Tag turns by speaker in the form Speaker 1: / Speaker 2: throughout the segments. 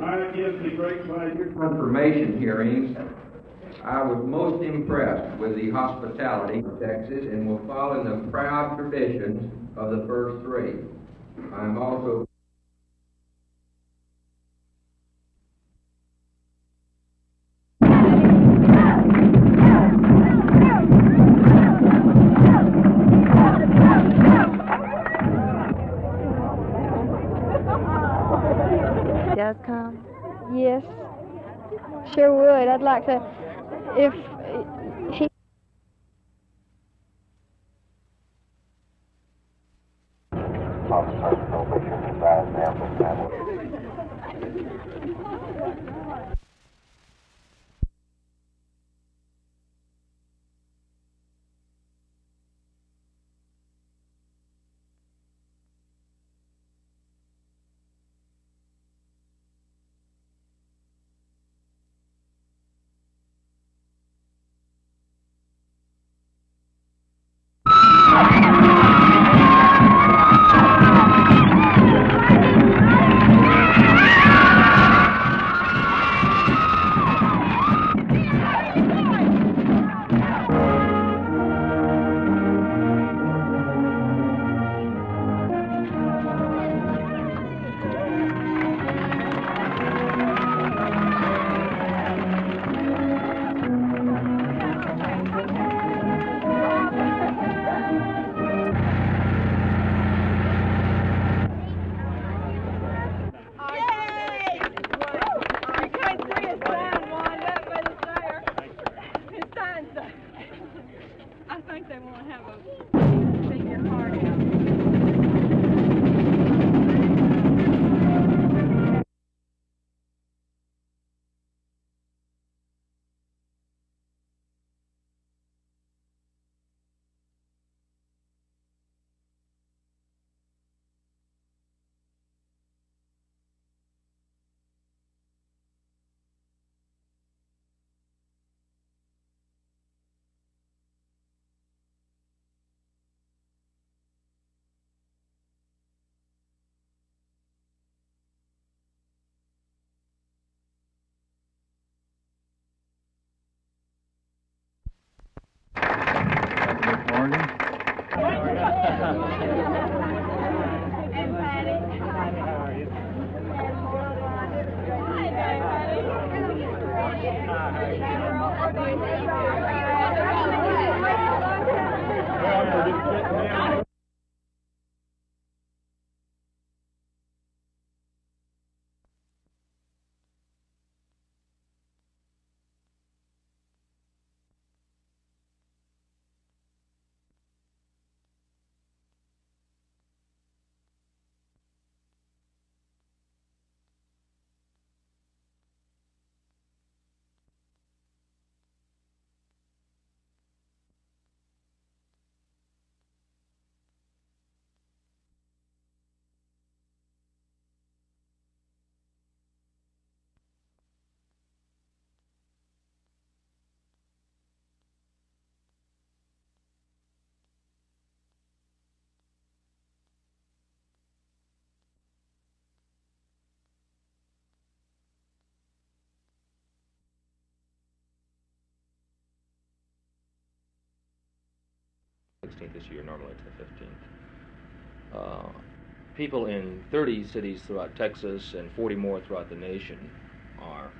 Speaker 1: It gives me great pleasure.
Speaker 2: Confirmation hearings, I was most impressed with the hospitality of Texas and will follow in the proud traditions of the first three. I'm also
Speaker 3: does come? Yes, sure would. I'd like to, if he...
Speaker 4: This year, normally it's the 15th. People in 30 cities throughout Texas and 40 more throughout the nation are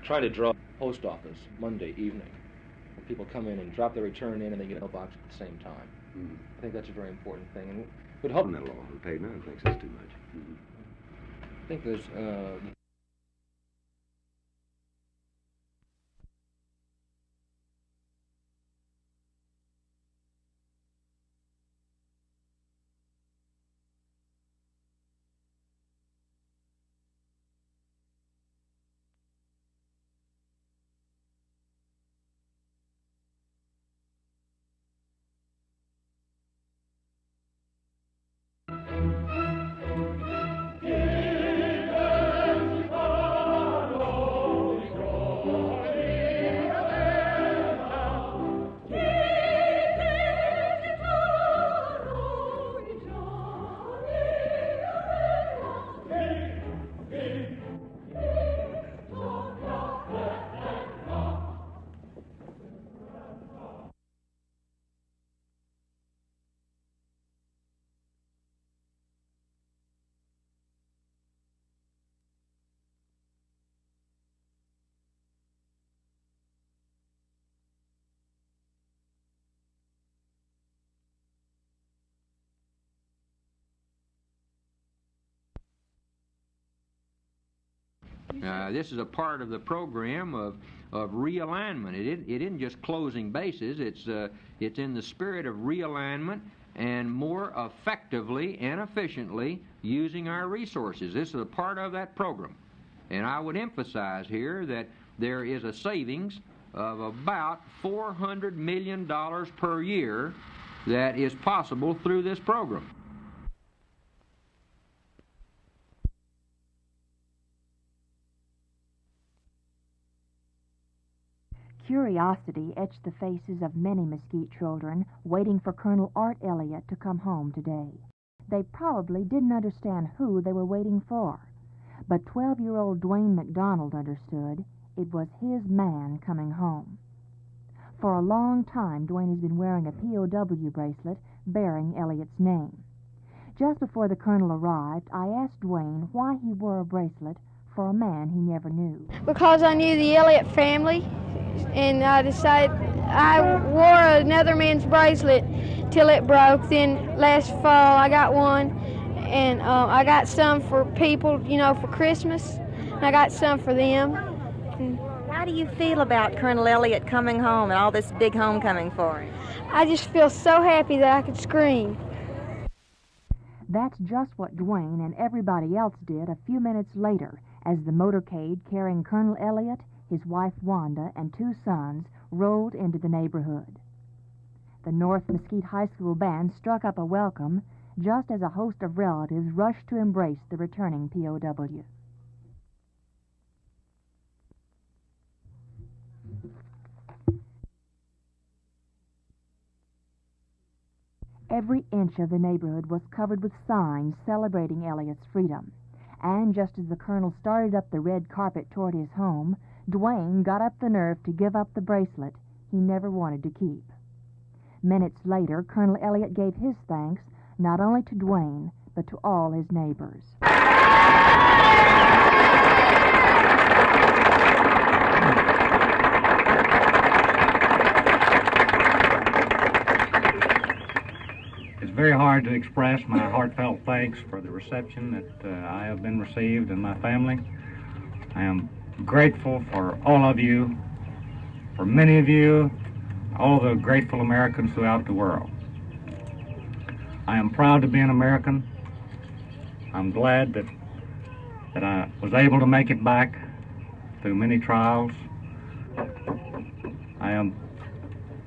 Speaker 4: trying to draw post office Monday evening. People come in and drop their return in and they get a mailbox at the same time.
Speaker 5: Mm-hmm.
Speaker 4: I think that's a very important thing. And would help.
Speaker 5: That law on pavement thinks it's too much. Mm-hmm.
Speaker 4: I think there's
Speaker 2: This is a part of the program of realignment. It isn't just closing bases. It's in the spirit of realignment and more effectively and efficiently using our resources. This is a part of that program. And I would emphasize here that there is a savings of about $400 million per year that is possible through this program.
Speaker 6: Curiosity etched the faces of many Mesquite children waiting for Colonel Art Elliott to come home today. They probably didn't understand who they were waiting for, but 12-year-old Dwayne McDonald understood. It was his man coming home. For a long time, Dwayne has been wearing a POW bracelet bearing Elliott's name. Just before the colonel arrived, I asked Dwayne why he wore a bracelet for a man he never knew.
Speaker 3: Because I knew the Elliott family, and I decided I wore another man's bracelet till it broke. Then last fall I got one, and I got some for people, for Christmas, and I got some for them.
Speaker 6: How do you feel about Colonel Elliott coming home and all this big homecoming for him?
Speaker 3: I just feel so happy that I could scream.
Speaker 6: That's just what Dwayne and everybody else did a few minutes later as the motorcade carrying Colonel Elliott, his wife Wanda, and 2 sons rolled into the neighborhood. The North Mesquite High School band struck up a welcome just as a host of relatives rushed to embrace the returning POW. Every inch of the neighborhood was covered with signs celebrating Elliott's freedom. And just as the colonel started up the red carpet toward his home, Dwayne got up the nerve to give up the bracelet he never wanted to keep. Minutes later, Colonel Elliott gave his thanks not only to Dwayne, but to all his neighbors.
Speaker 7: It's very hard to express my heartfelt thanks for the reception that I have been received and my family. I am grateful for all of you, for many of you, all the grateful Americans throughout the world. I am proud to be an American. I'm glad that I was able to make it back through many trials. I am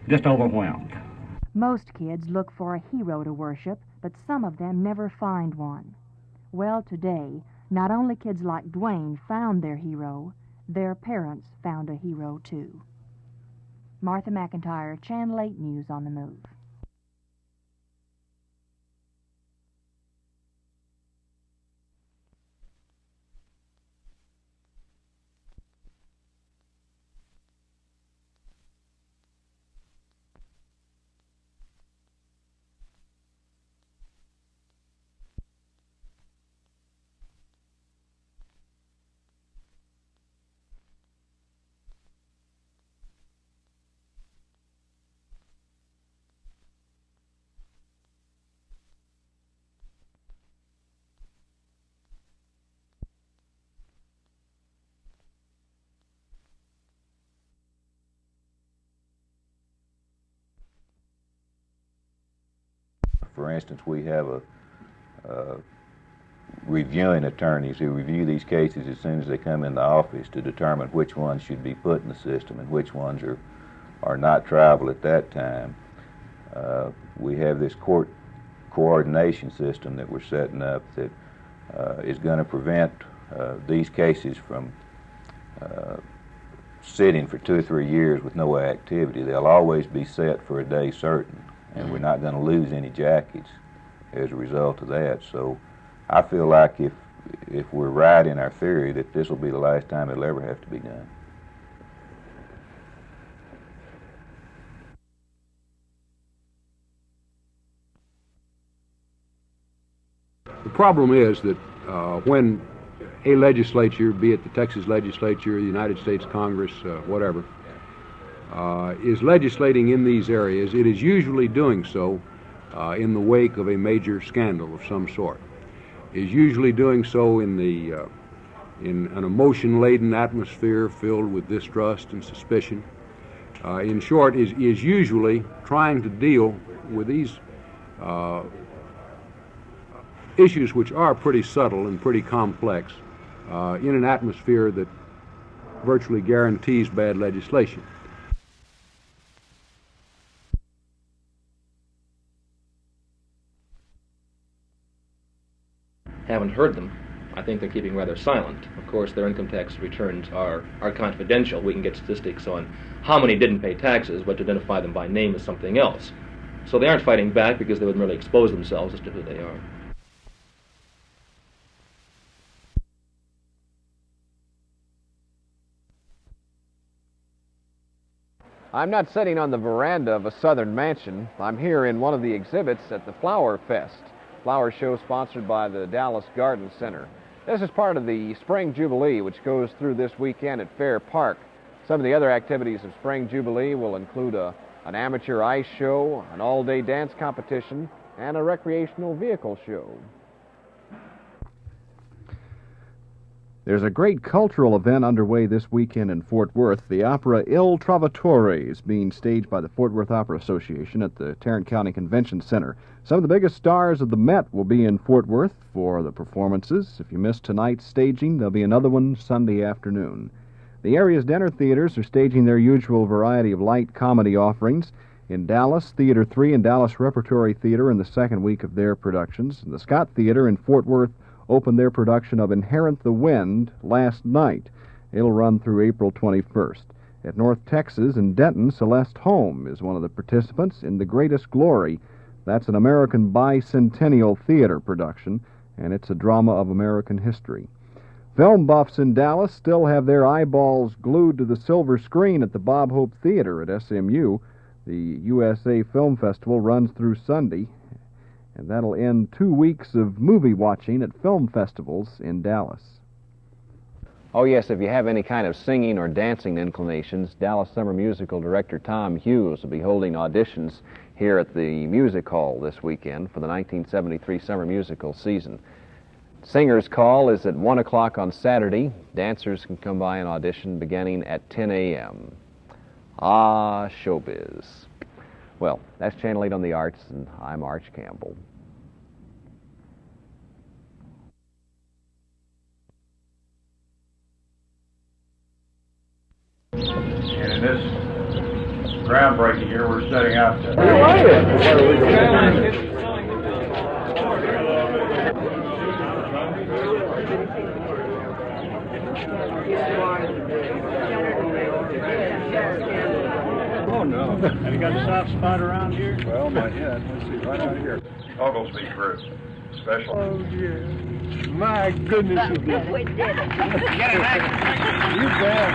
Speaker 7: just overwhelmed.
Speaker 6: Most kids look for a hero to worship, but some of them never find one. Well, today, not only kids like Dwayne found their hero, their parents found a hero too. Martha McIntyre, Channel 8 News on the Move.
Speaker 8: For instance, we have reviewing attorneys who review these cases as soon as they come in the office to determine which ones should be put in the system and which ones are not triable at that time. We have this court coordination system that we're setting up that is going to prevent these cases from sitting for 2 or 3 years with no activity. They'll always be set for a day certain, and we're not going to lose any jackets as a result of that. So I feel like if we're right in our theory that this will be the last time it'll ever have to be done.
Speaker 9: The problem is that when a legislature, be it the Texas legislature, the United States Congress, whatever, is legislating in these areas, it is usually doing so in the wake of a major scandal of some sort. Is usually doing so in the in an emotion-laden atmosphere filled with distrust and suspicion. In short, is usually trying to deal with these issues, which are pretty subtle and pretty complex, in an atmosphere that virtually guarantees bad legislation.
Speaker 4: Haven't heard them. I think they're keeping rather silent. Of course, their income tax returns are confidential. We can get statistics on how many didn't pay taxes, but to identify them by name is something else. So they aren't fighting back because they would merely expose themselves as to who they are.
Speaker 10: I'm not sitting on the veranda of a southern mansion. I'm here in one of the exhibits at the Flower Fest, flower show sponsored by the Dallas Garden Center. This is part of the Spring Jubilee, which goes through this weekend at Fair Park. Some of the other activities of Spring Jubilee will include an amateur ice show, an all-day dance competition, and a recreational vehicle show.
Speaker 11: There's a great cultural event underway this weekend in Fort Worth. The opera Il Trovatore is being staged by the Fort Worth Opera Association at the Tarrant County Convention Center. Some of the biggest stars of the Met will be in Fort Worth for the performances. If you missed tonight's staging, there'll be another one Sunday afternoon. The area's dinner theaters are staging their usual variety of light comedy offerings. In Dallas, Theater 3 and Dallas Repertory Theater in the second week of their productions. And the Scott Theater in Fort Worth opened their production of Inherent the Wind last night. It'll run through April 21st. At North Texas in Denton, Celeste Holm is one of the participants in The Greatest Glory. That's an American bicentennial theater production, and it's a drama of American history. Film buffs in Dallas still have their eyeballs glued to the silver screen at the Bob Hope Theater at SMU. The USA Film Festival runs through Sunday, and that'll end 2 weeks of movie watching at film festivals in Dallas.
Speaker 10: Oh yes, if you have any kind of singing or dancing inclinations, Dallas Summer Musical Director Tom Hughes will be holding auditions here at the Music Hall this weekend for the 1973 summer musical season. Singer's call is at 1 o'clock on Saturday. Dancers can come by and audition beginning at 10 a.m. Ah, showbiz. Well, that's Channel 8 on the Arts, and I'm Arch Campbell.
Speaker 1: And in this groundbreaking year, we're setting out to...
Speaker 12: Oh, no. Have you got a soft spot around here?
Speaker 1: Well, not yet. Let's see, right out here. Oglesby crew. Special.
Speaker 12: Oh, yeah. My goodness.
Speaker 13: We did it.
Speaker 12: Get it back. You bet.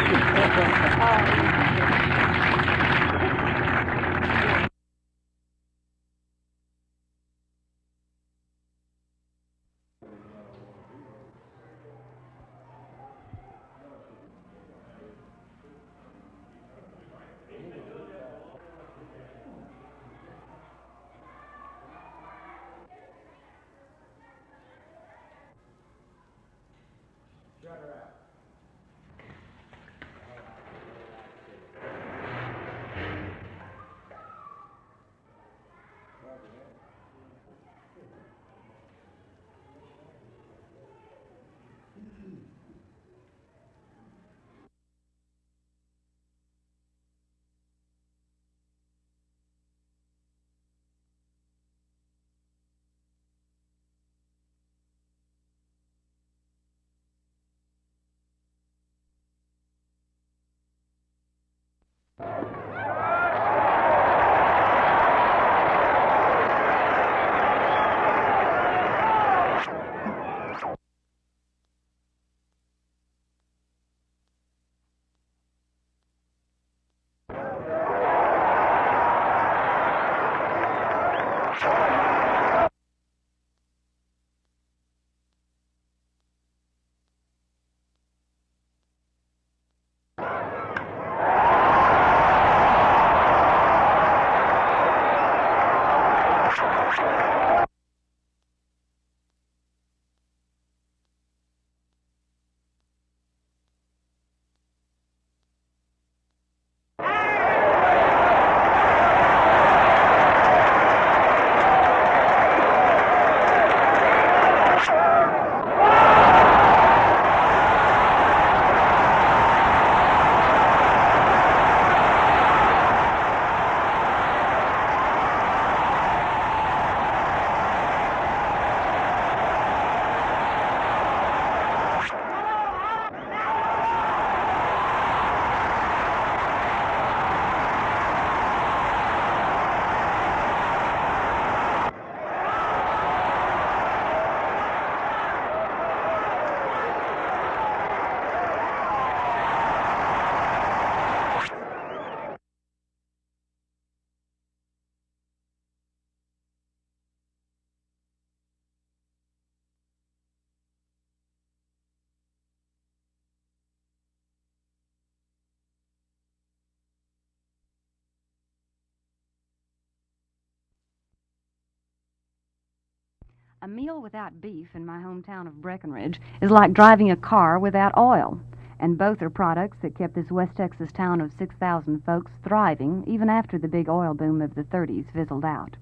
Speaker 13: A meal without beef in my hometown of Breckenridge is like driving a car without oil, and both are products that kept this West Texas town of 6,000 folks thriving even after the big oil boom of the 30s fizzled out.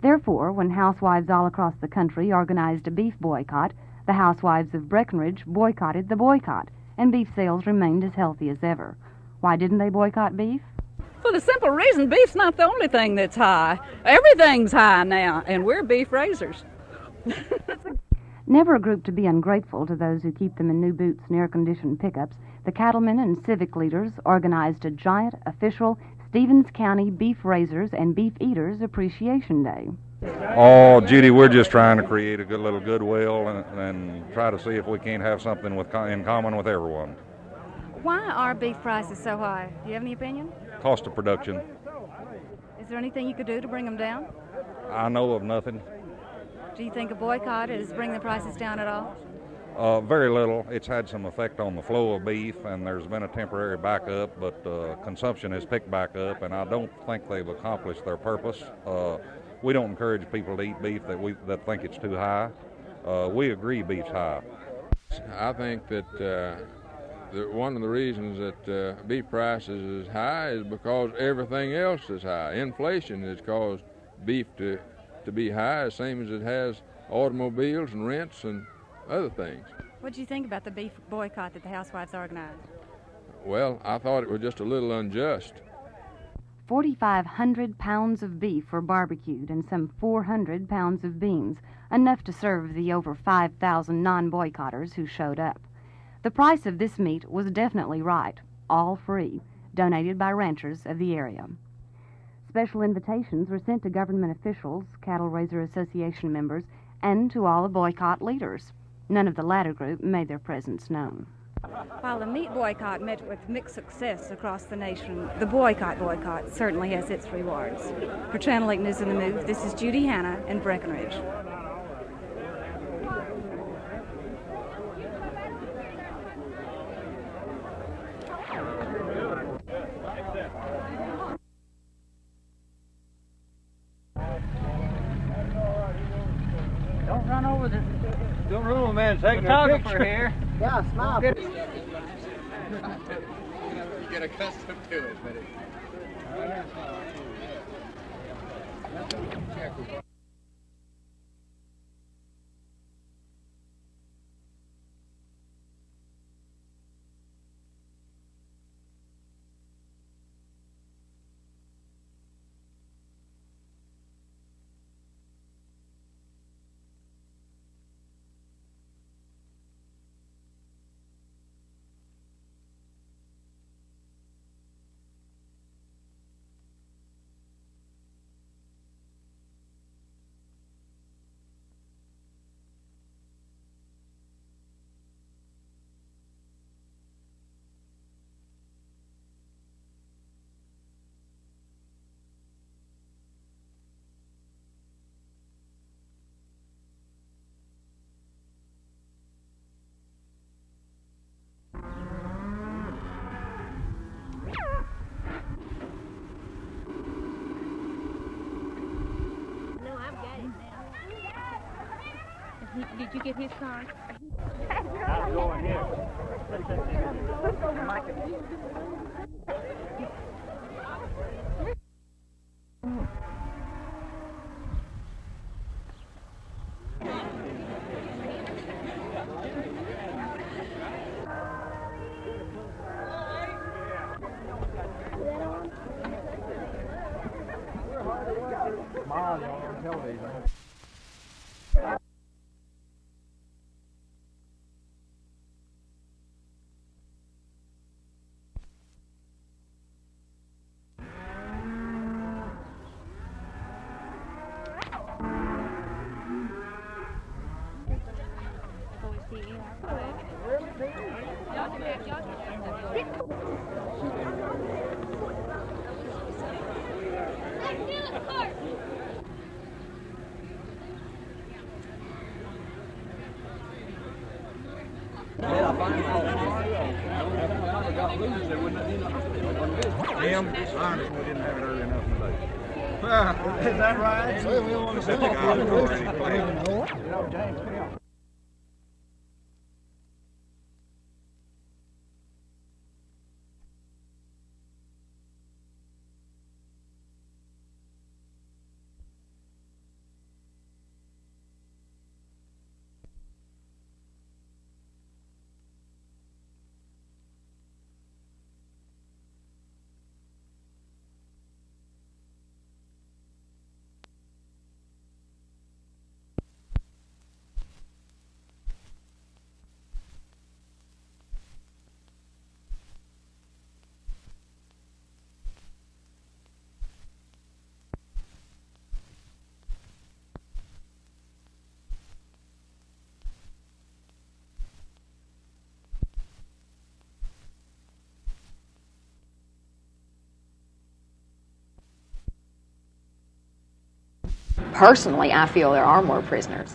Speaker 13: Therefore, when housewives all across the country organized a beef boycott, the housewives of Breckenridge boycotted the boycott, and beef sales remained as healthy as ever. Why didn't they boycott beef?
Speaker 14: For the simple reason beef's not the only thing that's high. Everything's high now, and we're beef raisers.
Speaker 13: Never a group to be ungrateful to those who keep them in new boots and air-conditioned pickups, the cattlemen and civic leaders organized a giant, official Stevens County Beef Raisers and Beef Eaters Appreciation Day.
Speaker 15: Oh, Judy, we're just trying to create a good little goodwill and try to see if we can't have something in common with everyone.
Speaker 16: Why are beef prices so high? Do you have any opinion?
Speaker 15: Cost of production.
Speaker 16: Is there anything you could do to bring them down?
Speaker 15: I know of nothing.
Speaker 16: Do you think a boycott is bringing the prices down at all?
Speaker 15: Very little. It's had some effect on the flow of beef, and there's been a temporary backup, but consumption has picked back up, and I don't think they've accomplished their purpose. We don't encourage people to eat beef that think it's too high. We agree beef's high.
Speaker 17: I think that one of the reasons that beef prices is high is because everything else is high. Inflation has caused beef to be high, the same as it has automobiles and rents and other things.
Speaker 16: What do you think about the beef boycott that the housewives organized?
Speaker 17: Well, I thought it was just a little unjust.
Speaker 13: 4,500 pounds of beef were barbecued and some 400 pounds of beans, enough to serve the over 5,000 non-boycotters who showed up. The price of this meat was definitely right, all free, donated by ranchers of the area. Special invitations were sent to government officials, Cattle Raiser Association members, and to all the boycott leaders. None of the latter group made their presence known.
Speaker 16: While the meat boycott met with mixed success across the nation, the boycott certainly has its rewards. For Channel 8 News on the Move, this is Judy Hanna in Breckenridge.
Speaker 12: Don't run over the... Don't rule, man. Take a picture here.
Speaker 18: Yeah, smile.
Speaker 12: You
Speaker 18: get accustomed to it, but
Speaker 16: Did you get his card?
Speaker 12: I'm going here. Smile on television.
Speaker 15: Jim, honestly, we didn't have it early enough in the day.
Speaker 12: Is that right? We want to
Speaker 19: Personally, I feel there are more prisoners.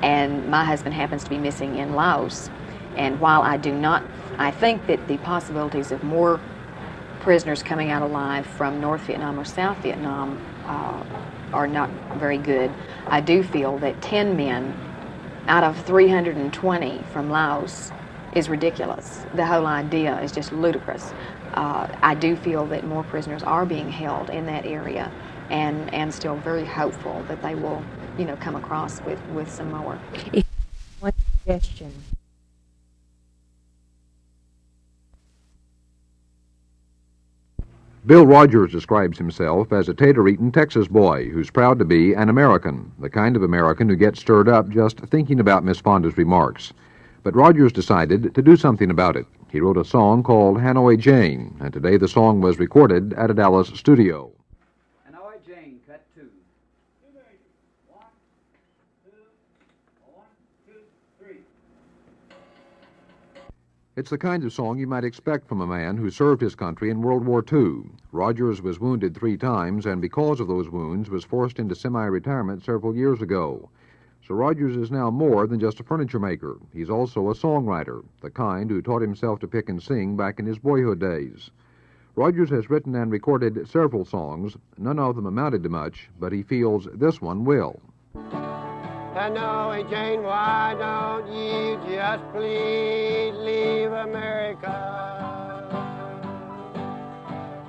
Speaker 19: And my husband happens to be missing in Laos. And while I think that the possibilities of more prisoners coming out alive from North Vietnam or South Vietnam are not very good, I do feel that 10 men out of 320 from Laos is ridiculous. The whole idea is just ludicrous. I do feel that more prisoners are being held in that area, and still very hopeful that they will, come across with some more.
Speaker 6: One suggestion.
Speaker 9: Bill Rogers describes himself as a tater-eating Texas boy who's proud to be an American, the kind of American who gets stirred up just thinking about Miss Fonda's remarks. But Rogers decided to do something about it. He wrote a song called Hanoi Jane, and today the song was recorded at a Dallas studio.
Speaker 20: Hanoi Jane, cut 2.
Speaker 9: It's the kind of song you might expect from a man who served his country in World War II. Rogers was wounded 3 times, and because of those wounds was forced into semi-retirement several years ago. So Rogers is now more than just a furniture maker. He's also a songwriter, the kind who taught himself to pick and sing back in his boyhood days. Rogers has written and recorded several songs. None of them amounted to much, but he feels this one will.
Speaker 21: Hanoi Jane, why don't you just please leave America?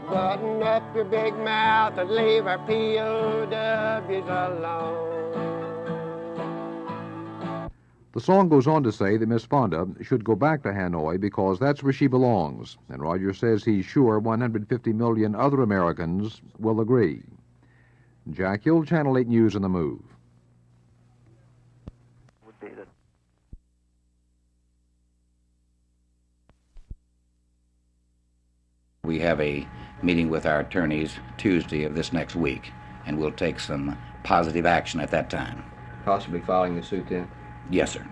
Speaker 21: Button up your big mouth and leave our POWs alone.
Speaker 9: The song goes on to say that Miss Fonda should go back to Hanoi because that's where she belongs, and Rogers says he's sure 150 million other Americans will agree. Jack Hill, Channel 8 News on the Move.
Speaker 22: We have a meeting with our attorneys Tuesday of this next week, and we'll take some positive action at that time.
Speaker 20: Possibly filing the suit then?
Speaker 22: Yes, sir.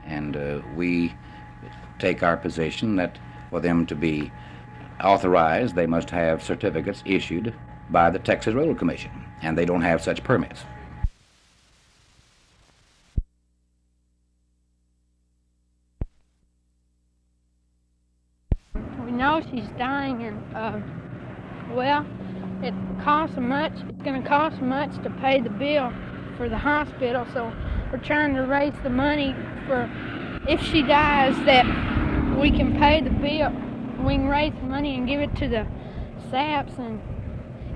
Speaker 22: And we take our position that for them to be authorized, they must have certificates issued by the Texas Railroad Commission, and they don't have such permits.
Speaker 23: We know she's dying, and well, it costs much. It's going to cost much to pay the bill for the hospital, so we're trying to raise the money for if she dies that we can pay the bill. We can raise the money and give it to the SAPs, and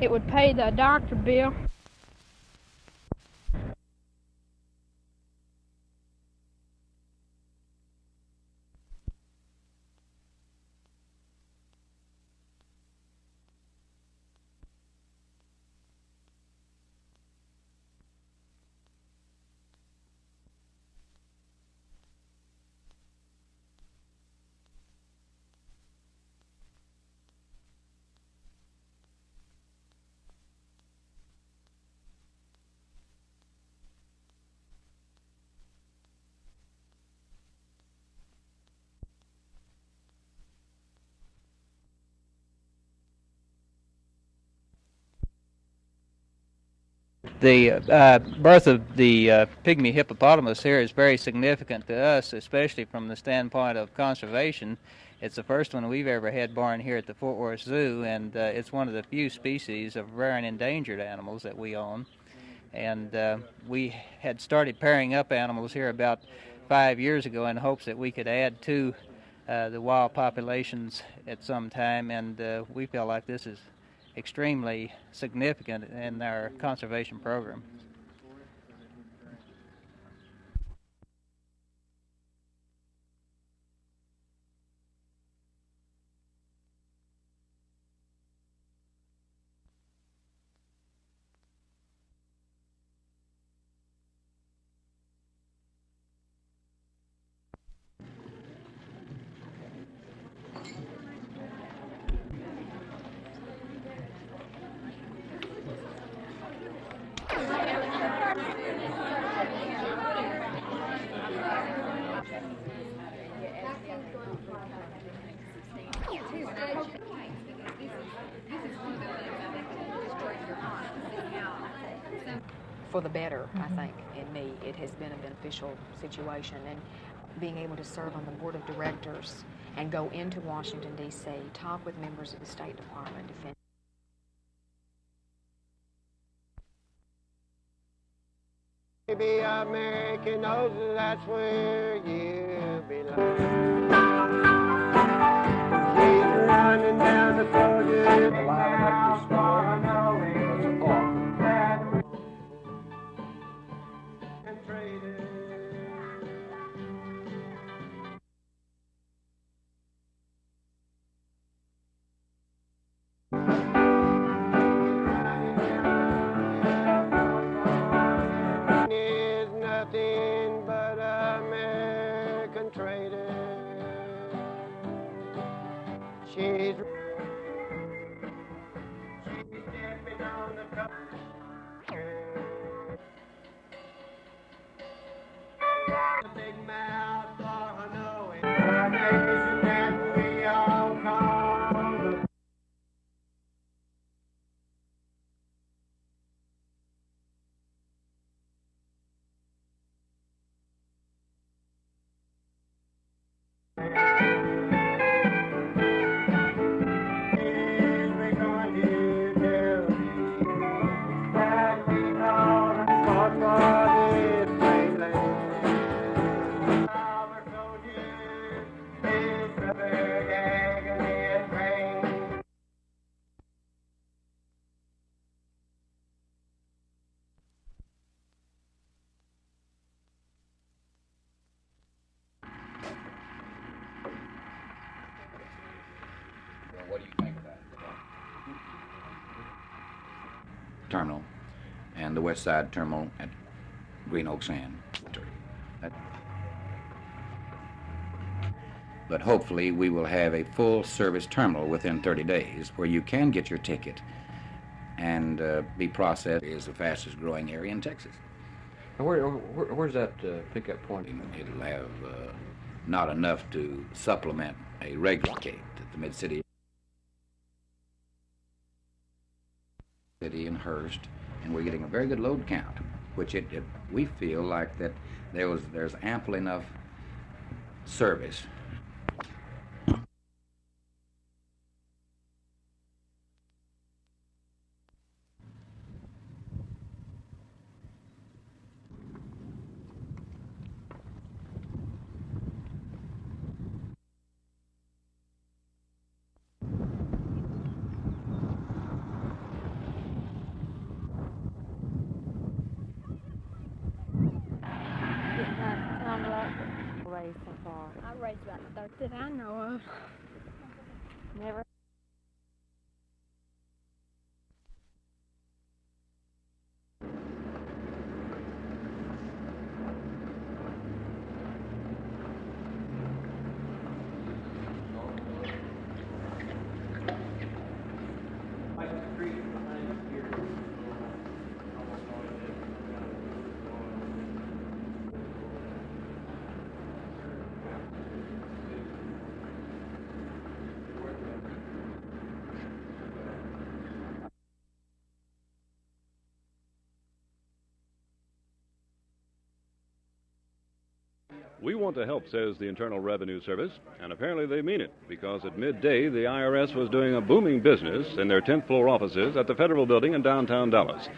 Speaker 23: it would pay the doctor bill.
Speaker 2: The birth of the pygmy hippopotamus here is very significant to us, especially from the standpoint of conservation. It's the first one we've ever had born here at the Fort Worth Zoo, and it's one of the few species of rare and endangered animals that we own. And we had started pairing up animals here about 5 years ago in hopes that we could add to the wild populations at some time, and we feel like this is extremely significant in our conservation program.
Speaker 19: For the better, I think, in me. It has been a beneficial situation, and being able to serve on the board of directors and go into Washington, D.C., talk with members of the State Department, defend.
Speaker 21: Maybe American knows that's where you belong. She's running down the is nothing but American trader. She's stepping on the big mouth for her knowing the nation that we all call the
Speaker 22: What do you think of that? Terminal and the west side terminal at Green Oak Sand. But hopefully we will have a full service terminal within 30 days where you can get your ticket and be processed. Is the fastest growing area in Texas.
Speaker 10: Where's that pickup point?
Speaker 22: It'll have not enough to supplement a regular gate at the Mid-City and Hearst, and we're getting a very good load count, which we feel like that there's ample enough service.
Speaker 23: I raised about 30 that I know of. Never.
Speaker 3: We want to help, says the Internal Revenue Service, and apparently they mean it, because at midday the IRS was doing a booming business in their 10th floor offices at the Federal Building in downtown Dallas.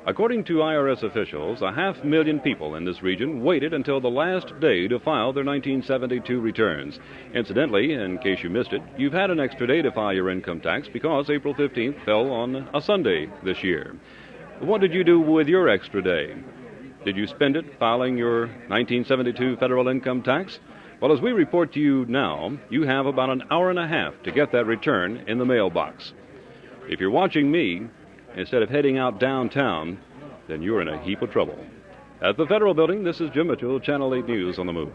Speaker 3: According to IRS officials, 500,000 people in this region waited until the last day to file their 1972 returns. Incidentally, in case you missed it, you've had an extra day to file your income tax because April 15th fell on a Sunday this year. What did you do with your extra day? Did you spend it filing your 1972 federal income tax? Well, as we report to you now, you have about an hour and a half to get that return in the mailbox. If you're watching me, instead of heading out downtown, then you're in a heap of trouble. At the Federal Building, this is Jim Mitchell, Channel 8 News on the Move.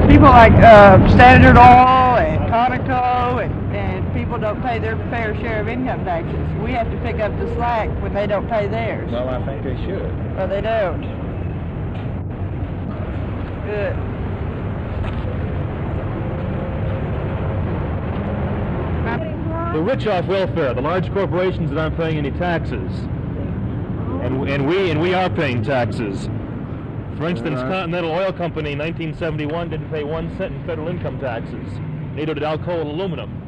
Speaker 5: People like Standard Oil and Conoco and people don't pay their fair share of income taxes. We have to pick up the slack when they don't pay theirs.
Speaker 7: Well, I think they should.
Speaker 5: Well, they don't. Good.
Speaker 24: The rich off welfare, the large corporations that aren't paying any taxes. And we are paying taxes. For instance, Continental Oil Company in 1971 didn't pay 1 cent in federal income taxes. Neither did Alcoa Aluminum.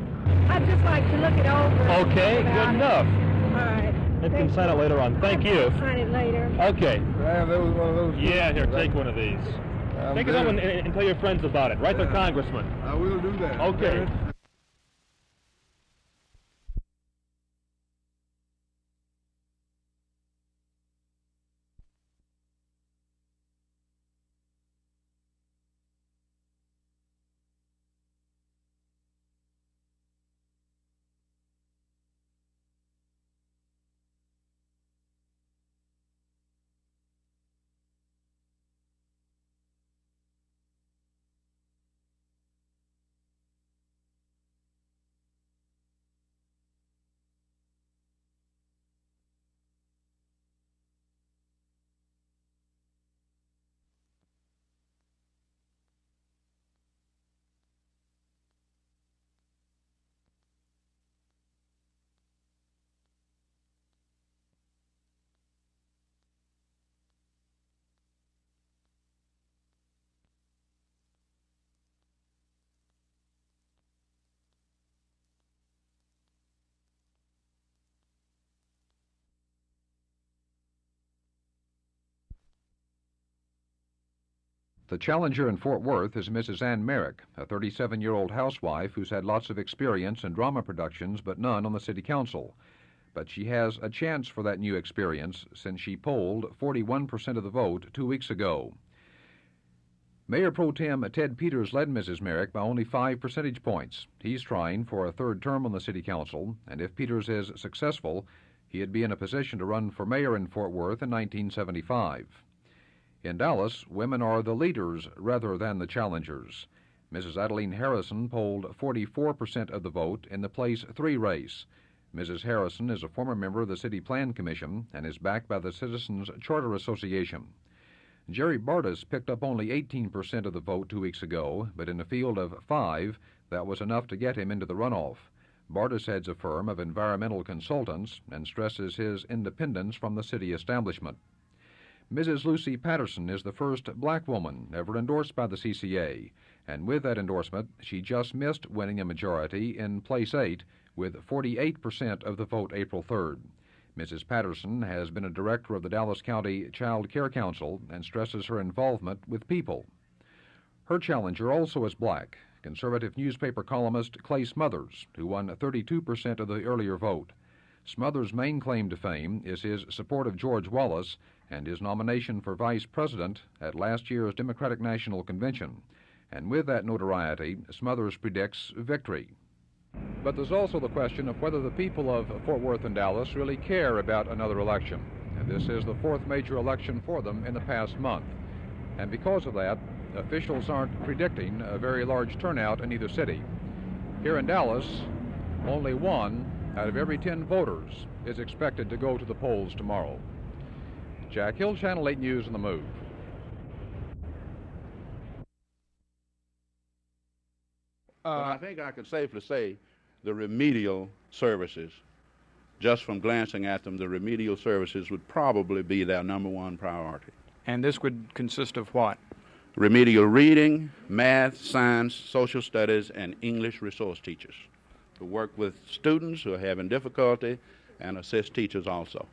Speaker 23: I'd just like to look it over.
Speaker 24: Okay, good enough.
Speaker 23: All right.
Speaker 24: You can sign it later on. Thank you.
Speaker 23: Sign it later.
Speaker 24: Okay.
Speaker 7: Can I have one of those?
Speaker 24: Yeah, here, take one of these. Take it home and tell your friends about it. Write the congressman.
Speaker 7: I will do that.
Speaker 24: Okay.
Speaker 25: The challenger in Fort Worth is Mrs. Ann Merrick, a 37-year-old housewife who's had lots of experience in drama productions but none on the city council. But she has a chance for that new experience since she polled 41% of the vote 2 weeks ago. Mayor Pro Tem Ted Peters led Mrs. Merrick by only 5 percentage points. He's trying for a third term on the city council, and if Peters is successful, he'd be in a position to run for mayor in Fort Worth in 1975. In Dallas, women are the leaders rather than the challengers. Mrs. Adeline Harrison polled 44% of the vote in the Place 3 race. Mrs. Harrison is a former member of the City Plan Commission and is backed by the Citizens Charter Association. Jerry Bardis picked up only 18% of the vote 2 weeks ago, but in a field of 5, that was enough to get him into the runoff. Bardis heads a firm of environmental consultants and stresses his independence from the city establishment. Mrs. Lucy Patterson is the first black woman ever endorsed by the CCA, and with that endorsement, she just missed winning a majority in Place 8 with 48% of the vote April 3rd. Mrs. Patterson has been a director of the Dallas County Child Care Council and stresses her involvement with people. Her challenger also is black, conservative newspaper columnist Clay Smothers, who won 32% of the earlier vote. Smothers' main claim to fame is his support of George Wallace and his nomination for vice president at last year's Democratic National Convention. And with that notoriety, Smothers predicts victory. But there's also the question of whether the people of Fort Worth and Dallas really care about another election. And this is the 4th major election for them in the past month. And because of that, officials aren't predicting a very large turnout in either city. Here in Dallas, only 1 out of every 10 voters is expected to go to the polls tomorrow. Jack Hill, Channel 8 News on the Move.
Speaker 26: I think I can safely say the remedial services
Speaker 1: just from glancing at them, the remedial services would probably be their #1 priority.
Speaker 4: And this would consist of what?
Speaker 1: Remedial reading, math, science, social studies, and English resource teachers to work with students who are having difficulty and assist teachers also.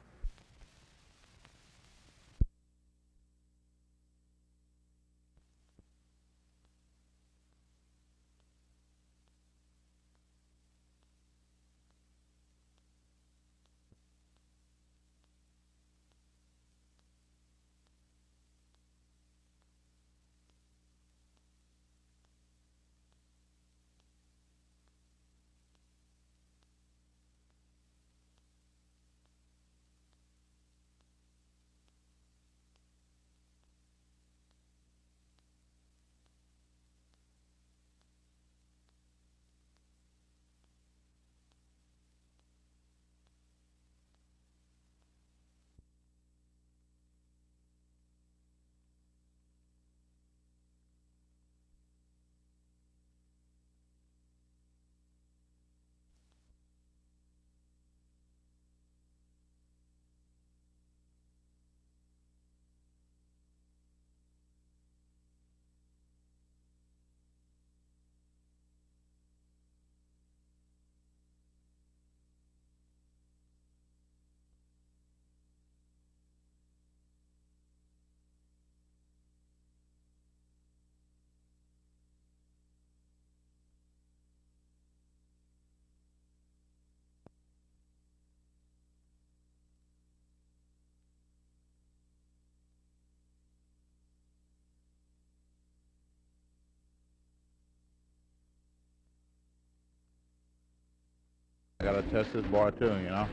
Speaker 8: I gotta test this boy too, you know.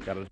Speaker 8: Gotta.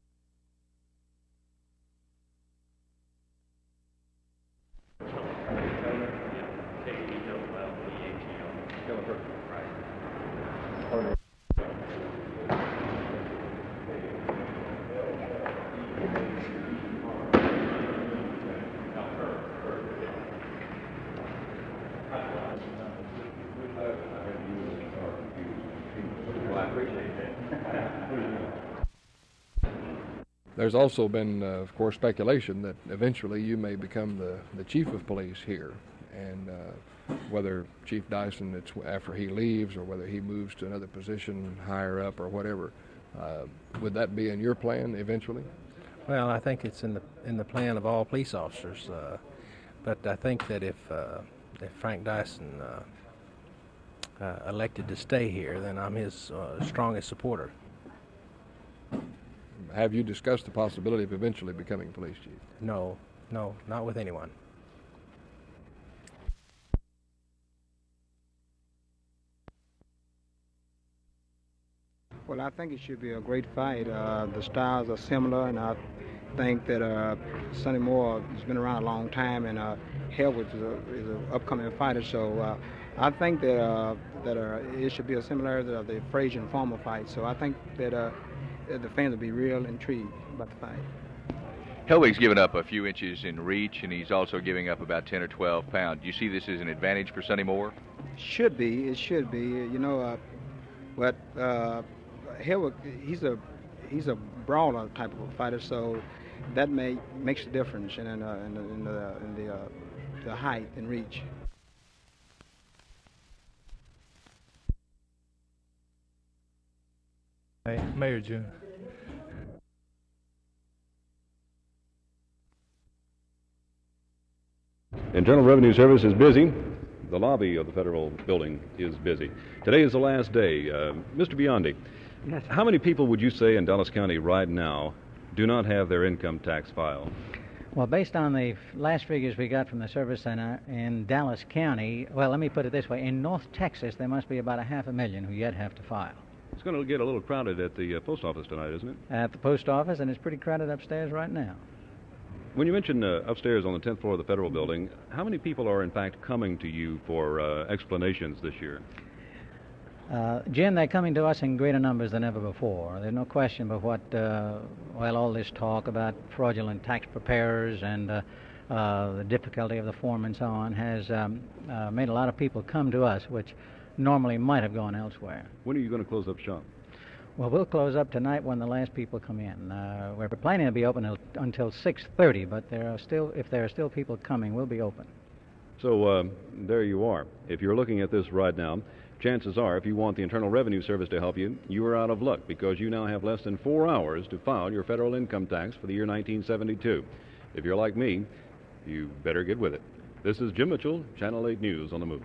Speaker 11: There's also been, of course, speculation that eventually you may become the chief of police here, and whether Chief Dyson, it's after he leaves or whether he moves to another position higher up or whatever, would that be in your plan eventually?
Speaker 14: Well, I think it's in the plan of all police officers, but I think that if Frank Dyson elected to stay here, then I'm his strongest supporter.
Speaker 11: Have you discussed the possibility of eventually becoming police chief?
Speaker 14: No, not with anyone.
Speaker 26: Well, I think it should be a great fight. The styles are similar, and I think that Sonny Moore has been around a long time, and Elliott is an upcoming fighter. So I think that it should be a similarity of the Frazier and Farmer fight. So I think that the fans will be real intrigued about the fight. Helwig's given up a few inches in reach, and he's also giving up about 10 or 12 pounds. Do you see this as an advantage for Sonny Moore? Should be. It should be. You know, but Helwig, he's a brawler type of a fighter, so that makes a difference in the height and reach.
Speaker 14: Hey, Mayor June.
Speaker 3: Internal Revenue Service is busy. The lobby of the federal building is busy. Today is the last day. Mr. Biondi,
Speaker 27: yes.
Speaker 3: How many people would you say in Dallas County right now do not have their income tax filed?
Speaker 27: Well, based on the last figures we got from the Service Center in Dallas County, well, let me put it this way. In North Texas, there must be about 500,000 who yet have to file.
Speaker 3: It's going to get a little crowded at the post office tonight, isn't it?
Speaker 27: At the post office, and it's pretty crowded upstairs right now.
Speaker 3: When you mention upstairs on the 10th floor of the federal building, how many people are in fact coming to you for explanations this year?
Speaker 27: Jim, they're coming to us in greater numbers than ever before. There's no question but what, all this talk about fraudulent tax preparers and the difficulty of the form and so on has made a lot of people come to us, which normally might have gone elsewhere.
Speaker 3: When are you going to close up shop?
Speaker 27: Well, we'll close up tonight when the last people come in. We're planning to be open until 6:30, but if there are still people coming, we'll be open.
Speaker 3: So there you are. If you're looking at this right now, chances are if you want the Internal Revenue Service to help you, you are out of luck because you now have less than 4 hours to file your federal income tax for the year 1972. If you're like me, you better get with it. This is Jim Mitchell, Channel 8 News on the Move.